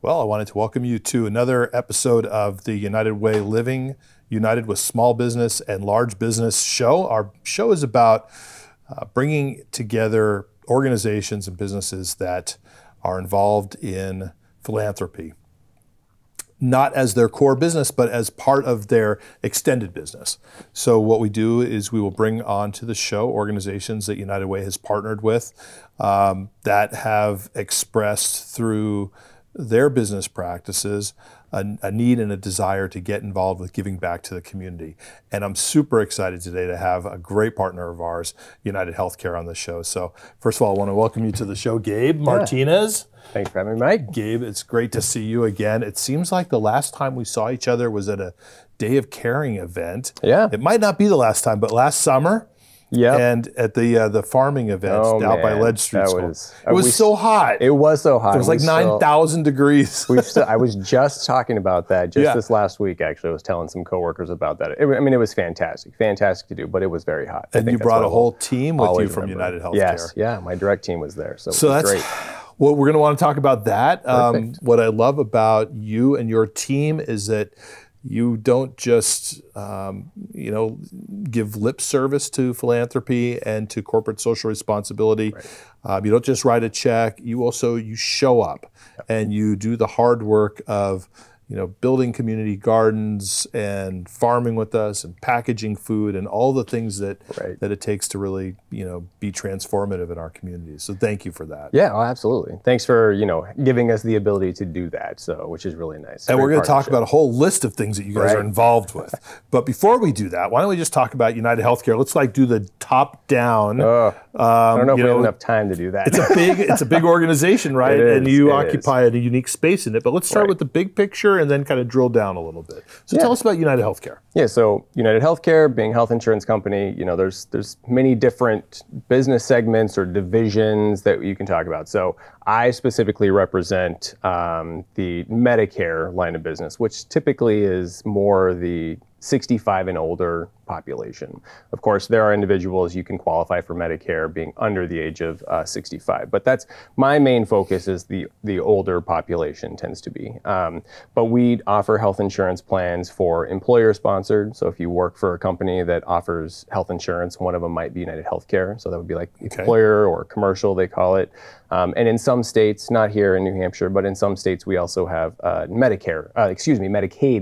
Well, I wanted to welcome you to another episode of the United Way Living United with Small Business and Large Business show. Our show is about bringing together organizations and businesses that are involved in philanthropy, not as their core business, but as part of their extended business. So what we do is we will bring onto the show organizations that United Way has partnered with that have expressed through their business practices a need and a desire to get involved with giving back to the community. And I'm super excited today to have a great partner of ours, UnitedHealthcare, on the show. So first of all, I want to welcome you to the show, Gabe Martinez. Thanks for having me, Mike. Gabe, it's great to see you again. It seems like the last time we saw each other was at a Day of Caring event. Yeah. It might not be the last time, but last summer. Yeah. And at the farming event out by Ledge Street School. It was so hot. It was so hot. It was like 9,000 degrees. I was just talking about that this last week, actually. I was telling some coworkers about that. It was fantastic to do, but it was what And you brought a whole team with you from UnitedHealthcare. Yes, yeah, my direct team was there, so that's great. Well, we're going to want to talk about that. What I love about you and your team is that you don't just, give lip service to philanthropy and to corporate social responsibility. Right. You don't just write a check. You show up and you do the hard work of, building community gardens and farming with us and packaging food and all the things that it takes to really, be transformative in our communities. So thank you for that. Yeah, absolutely. Thanks for, giving us the ability to do that, which is really nice. And we're going to talk about a whole list of things that you guys are involved with. But before we do that, why don't we just talk about UnitedHealthcare? Let's do the top down. I don't know if we have enough time to do that. It's a big organization, right? And you occupy a unique space in it. But let's start with the big picture and then kind of drill down a little bit. So tell us about UnitedHealthcare. Yeah, so UnitedHealthcare, being a health insurance company, there's many different business segments or divisions that you can talk about. So I specifically represent the Medicare line of business, which typically is more the 65 and older population. Of course, there are individuals you can qualify for Medicare being under the age of 65, but that's my main focus is the older population tends to be. But we offer health insurance plans for employer sponsored. So if you work for a company that offers health insurance, one of them might be UnitedHealthcare. So that would be like employer or commercial, they call it. And in some states, not here in New Hampshire, but in some states, we also have Medicaid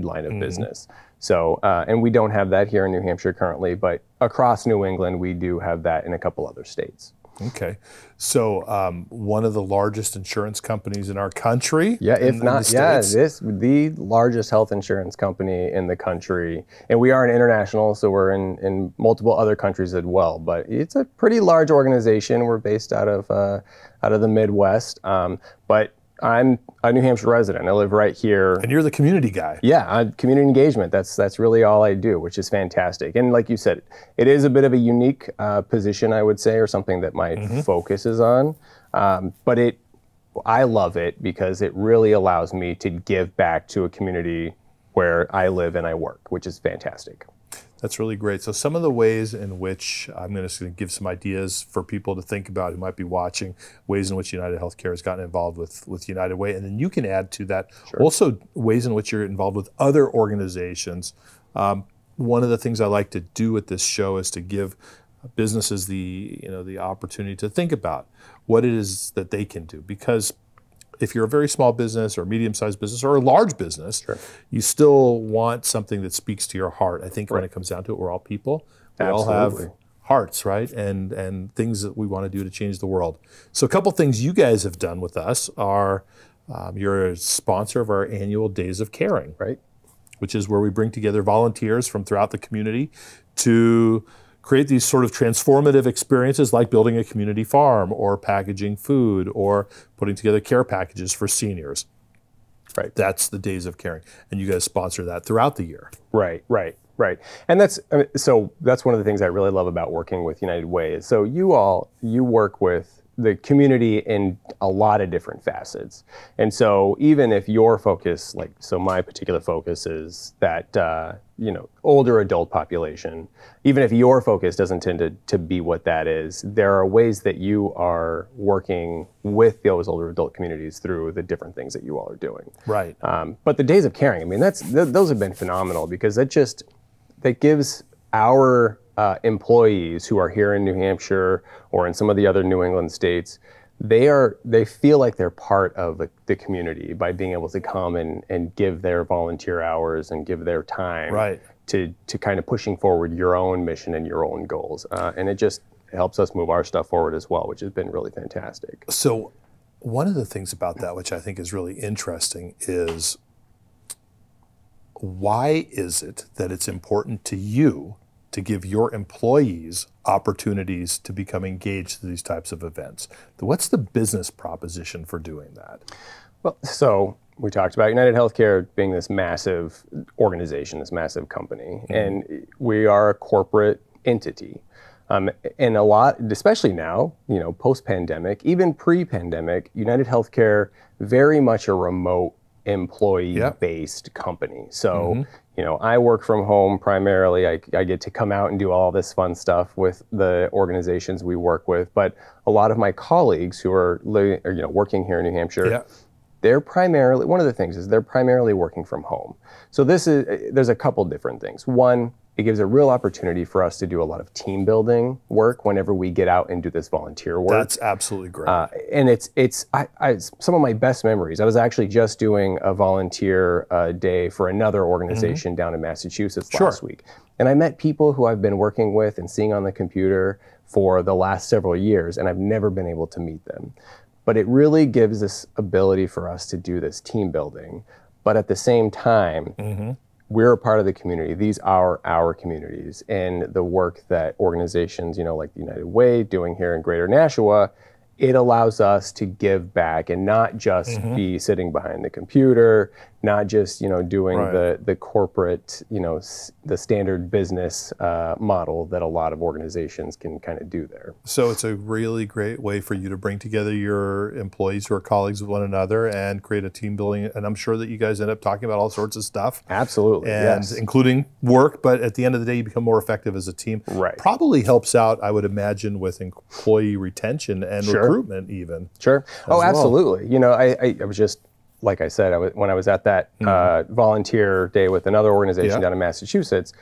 line of business. So, and we don't have that here in New Hampshire currently, but across New England, we do have that in a couple other states. Okay. So, one of the largest insurance companies in our country. Yeah, if not, the largest health insurance company in the country. And we are an international, so we're in multiple other countries as well. But it's a pretty large organization. We're based out of the Midwest. But I'm a New Hampshire resident. I live right here. And you're the community guy. Yeah, community engagement. That's really all I do, which is fantastic. And like you said, it is a bit of a unique position, I would say, or something that my focus is on. But I love it because it really allows me to give back to a community where I live and I work, which is fantastic. That's really great. So some of the ways in which I'm going to give some ideas for people to think about who might be watching, ways in which UnitedHealthcare has gotten involved with United Way, and then you can add to that also ways in which you're involved with other organizations. One of the things I like to do with this show is to give businesses the opportunity to think about what it is that they can do, because if you're a very small business or medium-sized business or a large business, you still want something that speaks to your heart. I think when it comes down to it, we're all people. We all have hearts, right? And things that we want to do to change the world. So a couple things you guys have done with us are you're a sponsor of our annual Days of Caring, which is where we bring together volunteers from throughout the community to create these sort of transformative experiences like building a community farm or packaging food or putting together care packages for seniors. That's the Days of Caring. And you guys sponsor that throughout the year. Right. And that's one of the things I really love about working with United Way is so you work with the community in a lot of different facets. And so even if your focus, like, so my particular focus is that, older adult population, even if your focus doesn't tend to be what that is, there are ways that you are working with those older adult communities through the different things that you all are doing. Right. But the Days of Caring, I mean, those have been phenomenal, because that gives our employees who are here in New Hampshire or in some of the other New England states, they feel like they're part of the community by being able to come and give their volunteer hours and give their time to kind of pushing forward your own mission and your own goals. And it just helps us move our stuff forward as well, which has been really fantastic. So one of the things about that, which I think is really interesting, is why is it that it's important to you to give your employees opportunities to become engaged in these types of events? What's the business proposition for doing that? Well, so we talked about UnitedHealthcare being this massive organization, this massive company, and we are a corporate entity. And a lot, especially now, post-pandemic, even pre-pandemic, UnitedHealthcare, very much a remote employee-based company. So, I work from home primarily. I get to come out and do all this fun stuff with the organizations we work with. But a lot of my colleagues who are working here in New Hampshire, they're primarily, one of the things is they're primarily working from home. So there's a couple different things. One, it gives a real opportunity for us to do a lot of team building work whenever we get out and do this volunteer work. That's absolutely great. And it's some of my best memories. I was actually just doing a volunteer day for another organization down in Massachusetts last week. And I met people who I've been working with and seeing on the computer for the last several years, and I've never been able to meet them. But it really gives this ability for us to do this team building. But at the same time, we're a part of the community. These are our communities, and the work that organizations, like the United Way doing here in Greater Nashua, it allows us to give back and not just be sitting behind the computer, not just, doing the corporate, the standard business model that a lot of organizations can kind of do there. So it's a really great way for you to bring together your employees who are colleagues with one another and create a team building. And I'm sure that you guys end up talking about all sorts of stuff. Absolutely, and including work, but at the end of the day, you become more effective as a team. Right. Probably helps out, I would imagine, with employee retention and recruitment even. Sure. Oh, absolutely. I was just, like I said, when I was at that volunteer day with another organization down in Massachusetts,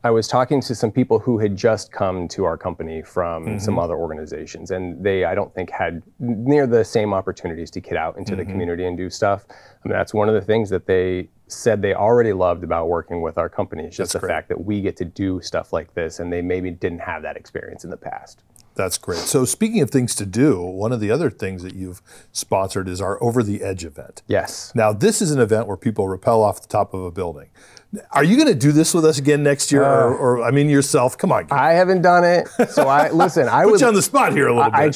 I was talking to some people who had just come to our company from some other organizations, and they, I don't think, had near the same opportunities to get out into the community and do stuff. I mean, that's one of the things that they said they already loved about working with our company. It's just the fact that we get to do stuff like this, and they maybe didn't have that experience in the past. That's great. So speaking of things to do, one of the other things that you've sponsored is our Over the Edge event. Yes. Now, this is an event where people rappel off the top of a building. Are you going to do this with us again next year, or I mean, yourself? Come on, Gabe. I haven't done it, so I listen. I put you on the spot here a little bit. I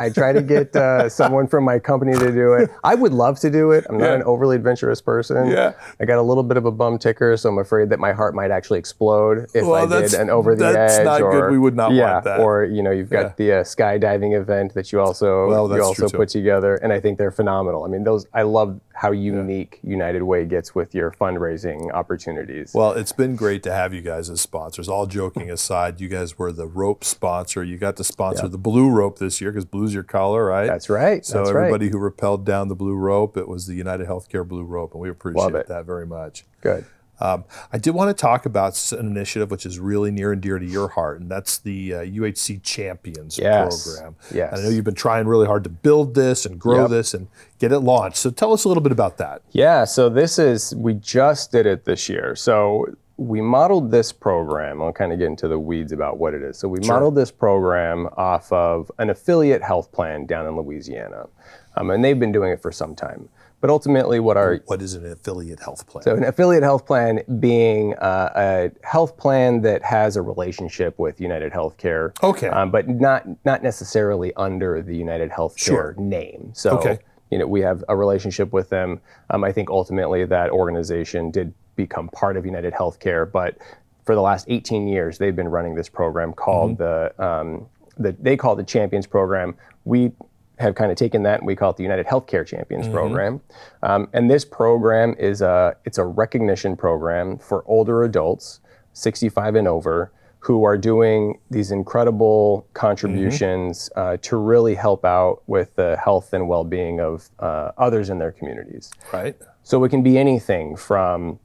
try to get someone from my company to do it. I would love to do it. I'm not an overly adventurous person. Yeah. I got a little bit of a bum ticker, so I'm afraid that my heart might actually explode if I did an Over the Edge. That's not good. We would not want that. Or you've got the skydiving event that you also put together, and I think they're phenomenal. I mean, I love how unique United Way gets with your fundraising opportunities. Well, it's been great to have you guys as sponsors. All joking aside, you guys were the rope sponsor. You got to sponsor the blue rope this year because blue's your color, right? That's right. So everybody who rappelled down the blue rope, it was the UnitedHealthcare blue rope, and we appreciate that very much. Good. I did want to talk about an initiative which is really near and dear to your heart, and that's the UHC Champions program. Yes. I know you've been trying really hard to build this and grow this and get it launched. So tell us a little bit about that. Yeah, so we just did it this year. So we modeled this program. I'll kind of get into the weeds about what it is. So we modeled this program off of an affiliate health plan down in Louisiana, and they've been doing it for some time. But ultimately, what is an affiliate health plan? So an affiliate health plan being a health plan that has a relationship with UnitedHealthcare, but not necessarily under the UnitedHealthcare name. So we have a relationship with them. I think ultimately that organization did become part of UnitedHealthcare, but for the last 18 years, they've been running this program called the they call it the Champions Program. We have kind of taken that and we call it the UnitedHealthcare Champions Program. And this program is it's a recognition program for older adults, 65 and over, who are doing these incredible contributions to really help out with the health and well-being of others in their communities. Right. So it can be anything from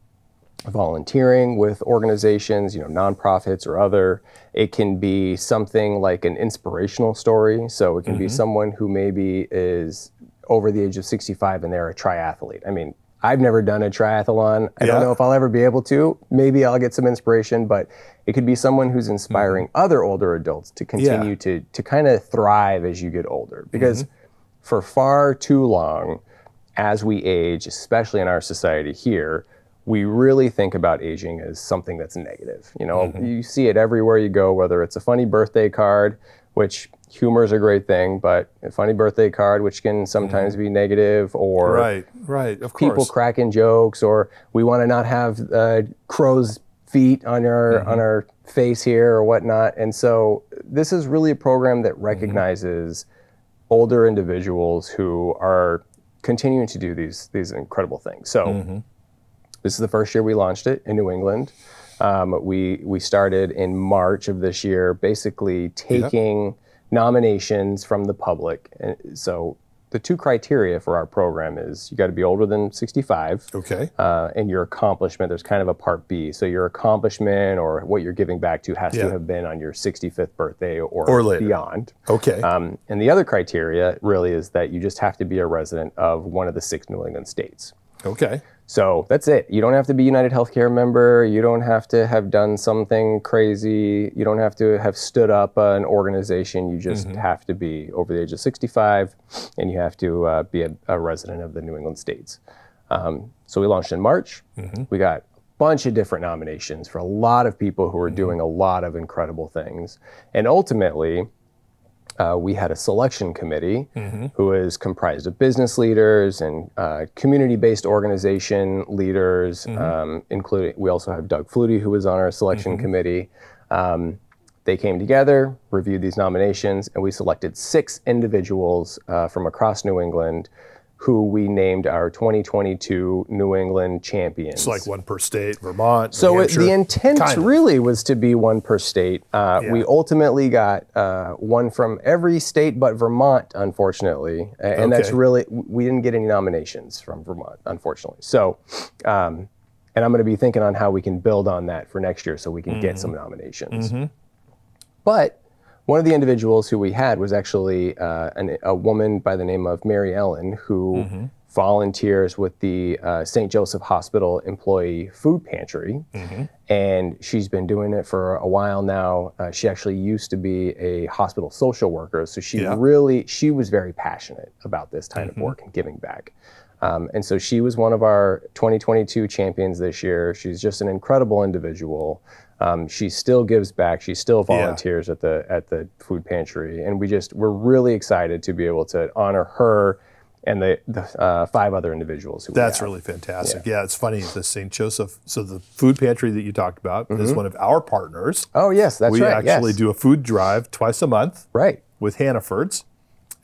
volunteering with organizations, nonprofits or other. It can be something like an inspirational story. So it can be someone who maybe is over the age of 65 and they're a triathlete. I mean, I've never done a triathlon. I don't know if I'll ever be able to. Maybe I'll get some inspiration, but it could be someone who's inspiring other older adults to continue to kind of thrive as you get older. Because for far too long, as we age, especially in our society here, we really think about aging as something that's negative. You see it everywhere you go, whether it's a funny birthday card, which humor is a great thing, but a funny birthday card, which can sometimes be negative, or right, of course, people cracking jokes, or we want to not have crow's feet on our face here or whatnot. And so this is really a program that recognizes older individuals who are continuing to do these incredible things. So this is the first year we launched it in New England. We started in March of this year, basically taking nominations from the public. And so the two criteria for our program is you got to be older than 65. Okay. And your accomplishment, there's kind of a part B. So your accomplishment or what you're giving back to has to have been on your 65th birthday or later. Beyond. Okay. And the other criteria really is that you just have to be a resident of one of the 6 New England states. Okay. So that's it. You don't have to be a UnitedHealthcare member. You don't have to have done something crazy. You don't have to have stood up an organization. You just have to be over the age of 65, and you have to be a resident of the New England states. So we launched in March. We got a bunch of different nominations for a lot of people who are doing a lot of incredible things. And ultimately, we had a selection committee who is comprised of business leaders and community-based organization leaders, including, we also have Doug Flutie, who was on our selection committee. They came together, reviewed these nominations, and we selected 6 individuals from across New England who we named our 2022 New England champions. It's like one per state, Vermont, So New Hampshire, the intent really was to be one per state. We ultimately got one from every state but Vermont, unfortunately. And that's really, we didn't get any nominations from Vermont, unfortunately. So, and I'm gonna be thinking on how we can build on that for next year so we can get some nominations. But one of the individuals who we had was actually a woman by the name of Mary Ellen, who volunteers with the St. Joseph Hospital Employee Food Pantry. And she's been doing it for a while now. She actually used to be a hospital social worker. So she was very passionate about this kind of work and giving back. And so she was one of our 2022 champions this year. She's just an incredible individual. She still gives back. She still volunteers at the food pantry, and we're really excited to be able to honor her and the 5 other individuals who That's really fantastic. Yeah, it's funny, the St. Joseph, so the food pantry that you talked about is one of our partners. Oh yes, that's right. We actually do a food drive twice a month with Hannaford's.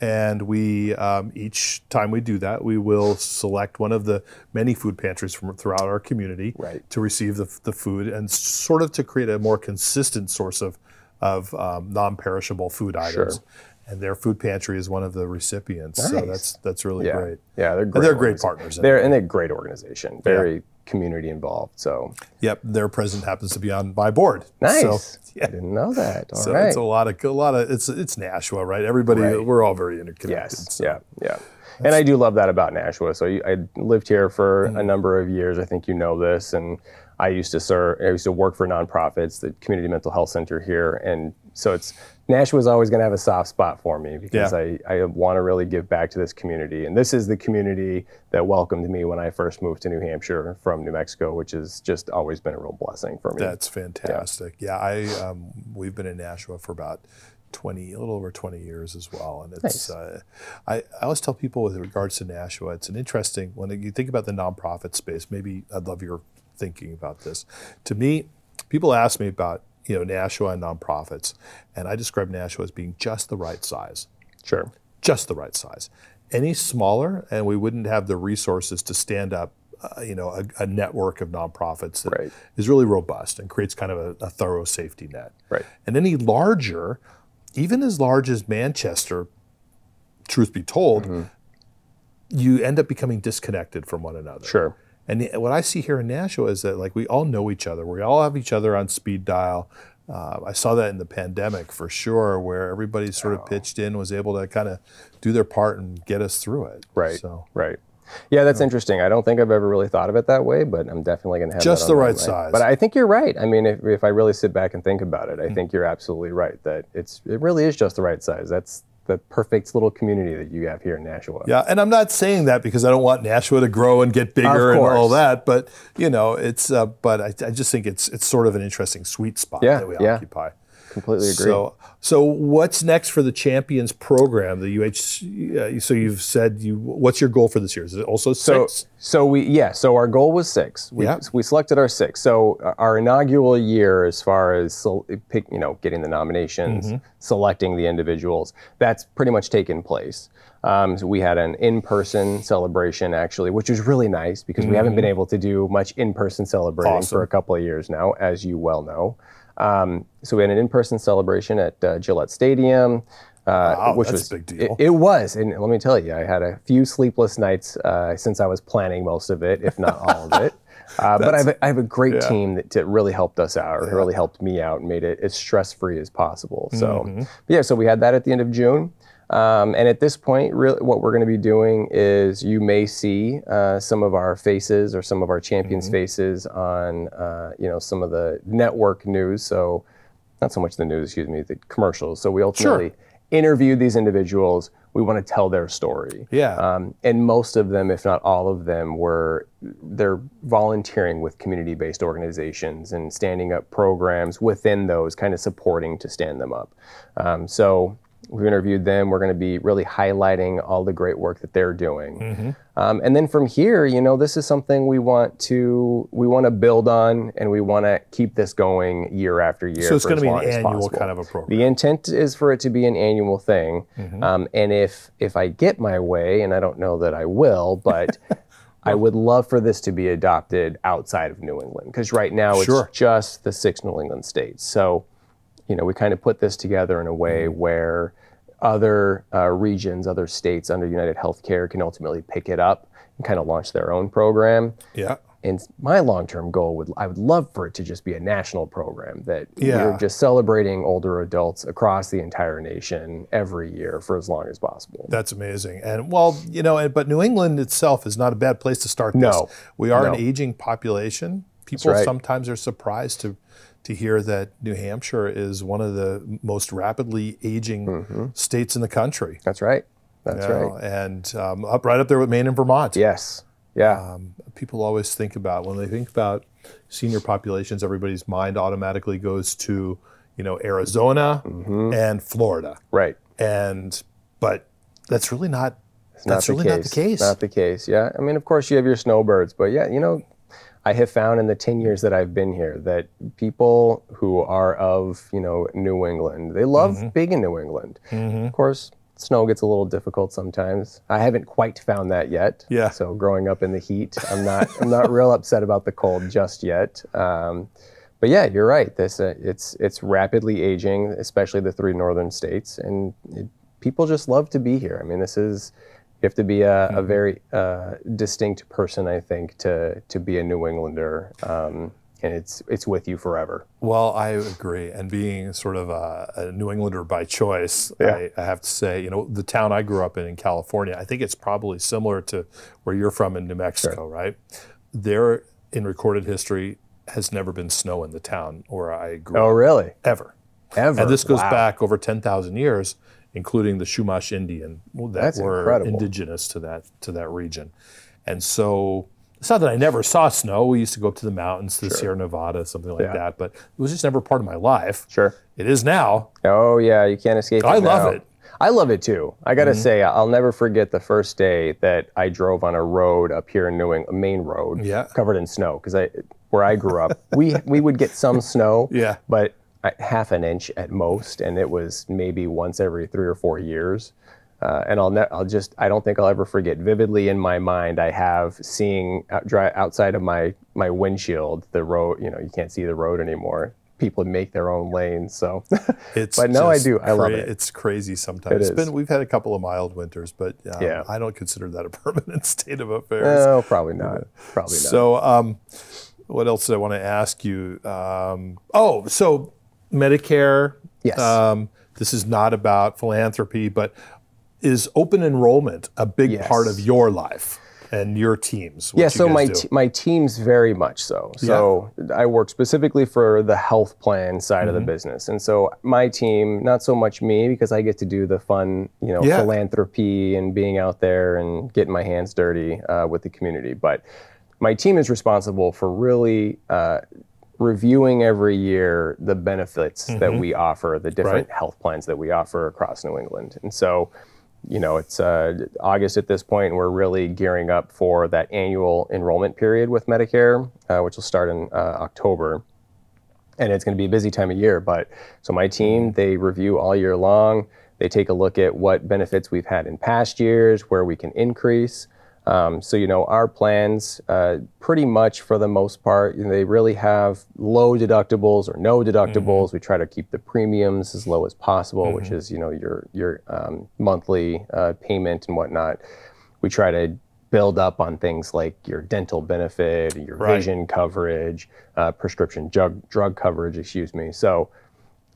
And we, each time we do that, we will select one of the many food pantries from throughout our community to receive the food and sort of to create a more consistent source of non-perishable food items. And their food pantry is one of the recipients. So that's really great. Yeah, they're great. And they're great partners. They're a great organization. Very community involved. So their president happens to be on my board. Nice. So, I didn't know that. All so right. it's a lot of it's Nashua, right? Everybody, we're all very interconnected. Yes. So. Yeah. And I do love that about Nashua. So I lived here for a number of years. I think you know this. And I used to work for nonprofits, the Community Mental Health Center here. And so Nashua is always going to have a soft spot for me because I want to really give back to this community. And this is the community that welcomed me when I first moved to New Hampshire from New Mexico, which has just always been a real blessing for me. That's fantastic. Yeah, we've been in Nashua for about a little over 20 years as well. And it's, I always tell people with regards to Nashua, it's an interesting, when you think about the nonprofit space, maybe I'd love your thinking about this. To me, people ask me about, Nashua and nonprofits, and I describe Nashua as being just the right size. Sure. Just the right size. Any smaller, and we wouldn't have the resources to stand up, a network of nonprofits that is really robust and creates kind of a thorough safety net. Right. And any larger, even as large as Manchester, truth be told, you end up becoming disconnected from one another. Sure. And what I see here in Nashua is that like we all know each other. We all have each other on speed dial. I saw that in the pandemic for sure, where everybody sort of pitched in, was able to kind of do their part and get us through it. Right. Right. Yeah, that's interesting. I don't think I've ever really thought of it that way, but I'm definitely going to have just that the right size. But I think you're right. I mean, if I really sit back and think about it, I think you're absolutely right that it really is just the right size. That's the perfect little community that you have here in Nashua. Yeah, and I'm not saying that because I don't want Nashua to grow and get bigger and all that, but it's but I just think it's sort of an interesting sweet spot that we occupy. Completely agree. So what's next for the Champions program? The so you've said what's your goal for this year? Is it also 6? So our goal was 6. We selected our 6. So our inaugural year, as far as getting the nominations, selecting the individuals, that's pretty much taken place. So we had an in-person celebration actually, which was really nice because we haven't been able to do much in-person celebrating for a couple of years now, as you well know. So we had an in-person celebration at Gillette Stadium, which was a big deal. It was, and let me tell you, I had a few sleepless nights since I was planning most of it, if not all of it. But I have a great team that really helped us out, or really helped me out, and made it as stress-free as possible. So, so we had that at the end of June. And at this point, really, what we're going to be doing is you may see some of our faces or some of our champions' faces on, some of the network news. So, not so much the news, the commercials. So we ultimately interviewed these individuals. We want to tell their story. Yeah. And most of them, if not all of them, they're volunteering with community-based organizations and standing up programs within those, kind of supporting to stand them up. So we've interviewed them. We're going to be really highlighting all the great work that they're doing. And then from here, this is something we want to build on, and we want to keep this going year after year. So it's going to be an annual possible. kind of a program. The intent is for it to be an annual thing. And if I get my way, and I don't know that I will, but I would love for this to be adopted outside of New England, because right now it's just the 6 New England states. So we kind of put this together in a way where other regions, other states under UnitedHealthcare can ultimately pick it up and kind of launch their own program. Yeah. And my long-term goal I would love for it to just be a national program that you're just celebrating older adults across the entire nation every year for as long as possible. That's amazing. And but New England itself is not a bad place to start this. We are an aging population. People sometimes are surprised to hear that New Hampshire is one of the most rapidly aging states in the country. That's right. That's right. And right up there with Maine and Vermont. Yes. Yeah. People always think about, when they think about senior populations, everybody's mind automatically goes to, Arizona and Florida. Right. But that's really not. That's really not the case. Not the case. Yeah. I mean, of course, you have your snowbirds, but I have found in the 10 years that I've been here that people who are of, New England, they love being in New England. Of course, snow gets a little difficult sometimes. I haven't quite found that yet. Yeah. So growing up in the heat, I'm not real upset about the cold just yet. But yeah, you're right. It's rapidly aging, especially the 3 northern states, and people just love to be here. I mean, you have to be a very distinct person, I think, to be a New Englander, and it's with you forever. Well, I agree. And being sort of a New Englander by choice, I have to say, the town I grew up in California, I think it's probably similar to where you're from in New Mexico, right? There, in recorded history, has never been snow in the town where I grew up. Oh, really? Ever. Ever? And this goes back over 10,000 years, including the Chumash Indian that were incredible. Indigenous to that region. And so it's not that I never saw snow. We used to go up to the mountains, to the Sierra Nevada, something like that, but it was just never part of my life. Sure. It is now. Oh, yeah, you can't escape it I now. love it. I love it too. I got to say, I'll never forget the first day that I drove on a road up here in New England, a main road, covered in snow, because where I grew up, we would get some snow, but half an inch at most, and it was maybe once every 3 or 4 years. And I don't think I'll ever forget vividly in my mind. I have seeing outside of my windshield, the road, you can't see the road anymore. People make their own lanes. So, but no, I do. I love it. It's crazy sometimes. We've had a couple of mild winters, but yeah. I don't consider that a permanent state of affairs. No, probably not. Probably not. So, what else did I want to ask you? So Medicare. Yes. This is not about philanthropy, but is open enrollment a big part of your life and your teams? Yeah, so my teams very much so. So I work specifically for the health plan side of the business. And so my team, not so much me, because I get to do the fun, philanthropy and being out there and getting my hands dirty with the community. But my team is responsible for really reviewing every year the benefits that we offer, the different health plans that we offer across New England. And so it's August at this point, and we're really gearing up for that annual enrollment period with Medicare, which will start in October. And it's going to be a busy time of year. But so my team, they review all year long. They take a look at what benefits we've had in past years, where we can increase. Our plans, pretty much for the most part, they really have low deductibles or no deductibles. We try to keep the premiums as low as possible, which is, your monthly payment and whatnot. We try to build up on things like your dental benefit, your vision coverage, prescription drug coverage, So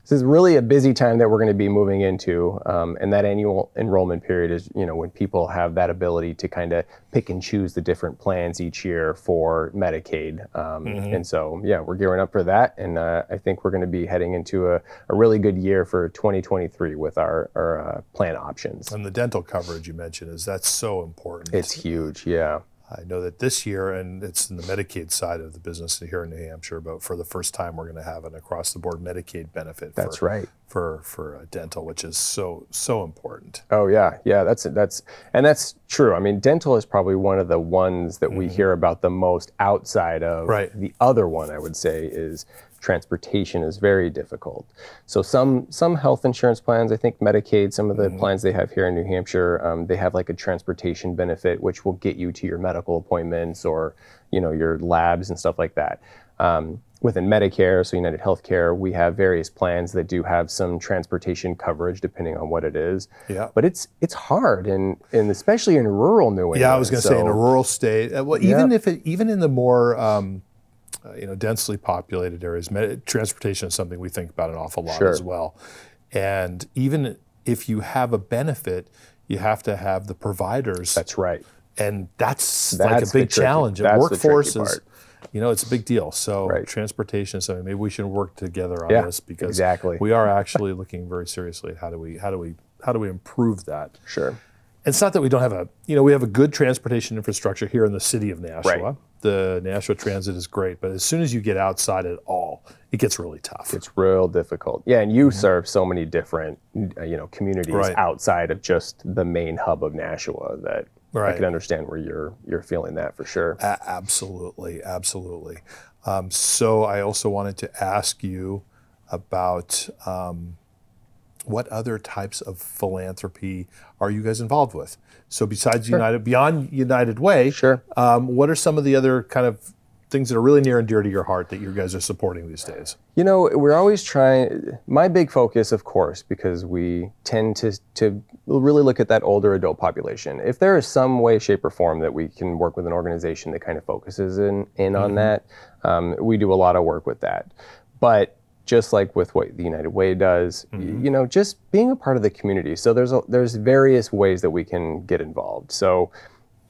this is really a busy time that we're going to be moving into, and that annual enrollment period is, when people have that ability to kind of pick and choose the different plans each year for Medicaid. And so, we're gearing up for that, and I think we're going to be heading into a really good year for 2023 with our plan options. And the dental coverage you mentioned, that's so important. It's huge, yeah. I know that this year, and it's in the Medicaid side of the business here in New Hampshire, but for the first time, we're going to have an across-the-board Medicaid benefit. That's right. For dental, which is so important. Oh yeah, that's true. I mean, dental is probably one of the ones that we hear about the most outside of the other one. I would say is transportation is very difficult. So some health insurance plans, I think Medicaid, some of the plans they have here in New Hampshire, they have like a transportation benefit, which will get you to your medical appointments or, your labs and stuff like that. Within Medicare, so UnitedHealthcare, we have various plans that do have some transportation coverage depending on what it is. Yeah. But it's hard, and especially in rural New England. Yeah, I was going to say in a rural state. Even in the more densely populated areas, transportation is something we think about an awful lot as well. And even if you have a benefit, you have to have the providers. That's right. And that's like a big challenge. And workforce is, it's a big deal. So transportation is something maybe we should work together on this, because we are actually looking very seriously at how do we improve that. Sure. It's not that we don't have we have a good transportation infrastructure here in the city of Nashua. Right. The Nashua Transit is great, but as soon as you get outside at all, it gets really tough. It's real difficult. Yeah, and you serve so many different, communities outside of just the main hub of Nashua that I can understand where you're feeling that for sure. Absolutely. So I also wanted to ask you about what other types of philanthropy are you guys involved with? So besides beyond United Way, what are some of the other kind of things that are really near and dear to your heart that you guys are supporting these days? We're always trying. My big focus, of course, because we tend to really look at that older adult population. If there is some way, shape, or form that we can work with an organization that kind of focuses in on that, we do a lot of work with that. But just like with what the United Way does, just being a part of the community. So there's various ways that we can get involved. So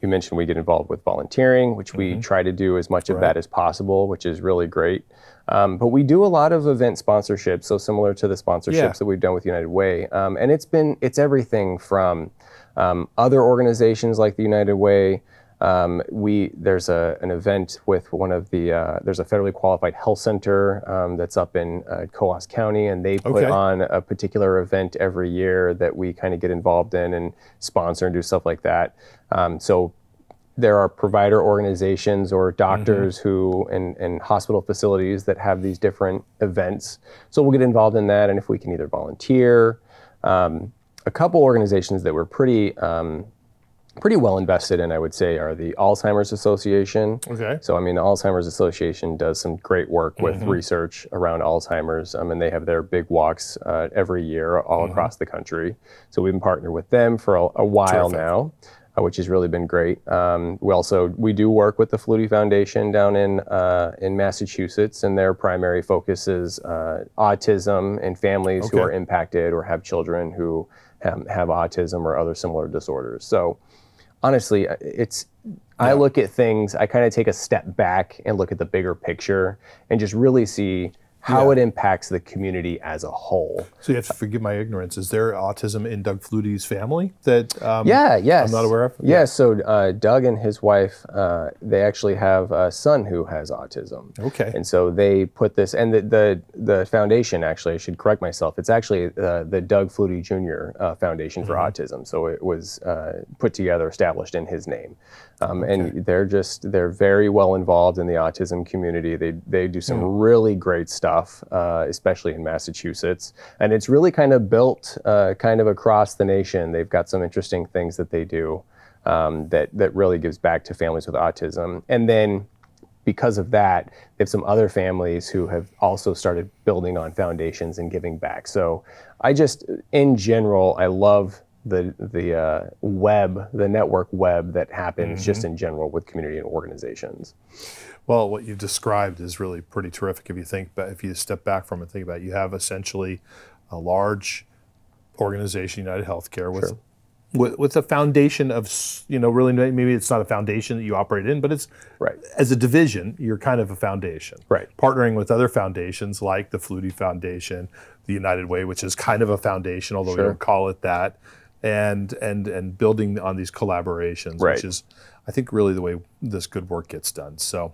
you mentioned we get involved with volunteering, which we try to do as much of that as possible, which is really great. But we do a lot of event sponsorships, so similar to the sponsorships that we've done with United Way. And it's everything from other organizations like the United Way. There's an event with one of there's a federally qualified health center that's up in Coos County, and they put on a particular event every year that we kind of get involved in and sponsor and do stuff like that. So there are provider organizations or doctors who and hospital facilities that have these different events. So we'll get involved in that, and if we can either volunteer. A couple organizations that we're pretty well invested in, I would say, are the Alzheimer's Association. Okay. So, I mean, the Alzheimer's Association does some great work with research around Alzheimer's, and they have their big walks every year all across the country. So we've been partnered with them for a while now, which has really been great. We do work with the Philanthropy Foundation down in Massachusetts, and their primary focus is autism and families who are impacted or have children who have autism or other similar disorders. So honestly, I look at things, I kind of take a step back and look at the bigger picture and just really see how it impacts the community as a whole. So you have to forgive my ignorance. Is there autism in Doug Flutie's family that yes. I'm not aware of? Yeah, so Doug and his wife, they actually have a son who has autism. Okay. And so they put this, and the foundation, actually, I should correct myself, it's actually the Doug Flutie Jr. Foundation for Autism. So it was put together, established in his name. And they're very well involved in the autism community. They do some really great stuff, especially in Massachusetts. And it's really kind of built kind of across the nation. They've got some interesting things that they do that really gives back to families with autism. And then because of that, they have some other families who have also started building on foundations and giving back. So in general, I love the network web that happens just in general with community and organizations. Well, what you've described is really pretty terrific if you step back from it and think about it. You have essentially a large organization, UnitedHealthcare, with a foundation of, really maybe it's not a foundation that you operate in, but it's as a division, you're kind of a foundation. Right. Partnering with other foundations like the Flutie Foundation, the United Way, which is kind of a foundation, although we don't call it that, and building on these collaborations, which is, I think, really the way this good work gets done. So,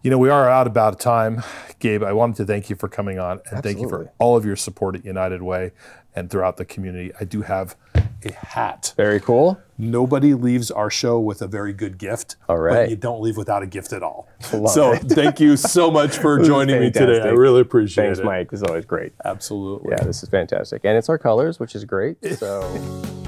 we are out about time. Gabe, I wanted to thank you for coming on, and thank you for all of your support at United Way and throughout the community. I do have a hat. Very cool. Nobody leaves our show with a very good gift. All right. But you don't leave without a gift at all. Thank you so much for joining me today. I really appreciate it. Thanks, Mike. This is always great. Absolutely. Yeah, this is fantastic. And it's our colors, which is great. So.